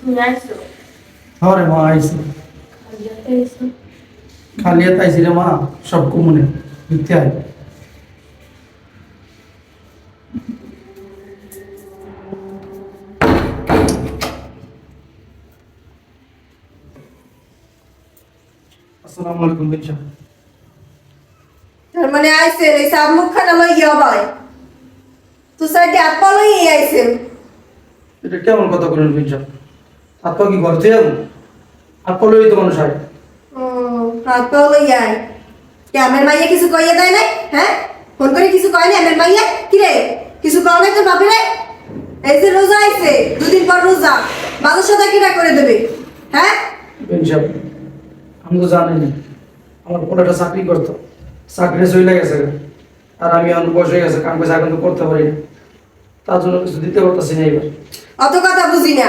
আইছো হরে মা আইসি আইছো খালি আইসি রে মা সব কমনে দিতে আয় আসসালামু আলাইকুম বিনশা তার মানে আইছেন এই সাব মুখখানা লইয়া ভাই তো সাইডে আপা লইয়া আইছেন এটা কেমন কথা বলেন বিনশা আপা কি ঘর থেকে যাবো আপা লই তো মানুষ হয় আপা লইয়া আই কে আমার মাইয়া কিছু কইয়া দেয় নাই হ্যাঁ ফোন করে কিছু কয় নাই আমার মাইয়া কি রে কিছু কও নাই তোর বাপে রে এই যে রোজা আইছে দুদিন পর রোজা বাজার সাথে কিনা করে দেবে হ্যাঁ বিনশা আমি তো জানি না আমার পোলাটা চাকরি করতো চাকরি চলে গেছে আর আমি এখন বসে গেছে কাম কাজ এখন তো করতে পারি না তার জন্য কিছু দিতে পারতেছি না এবার অত কথা বুঝি না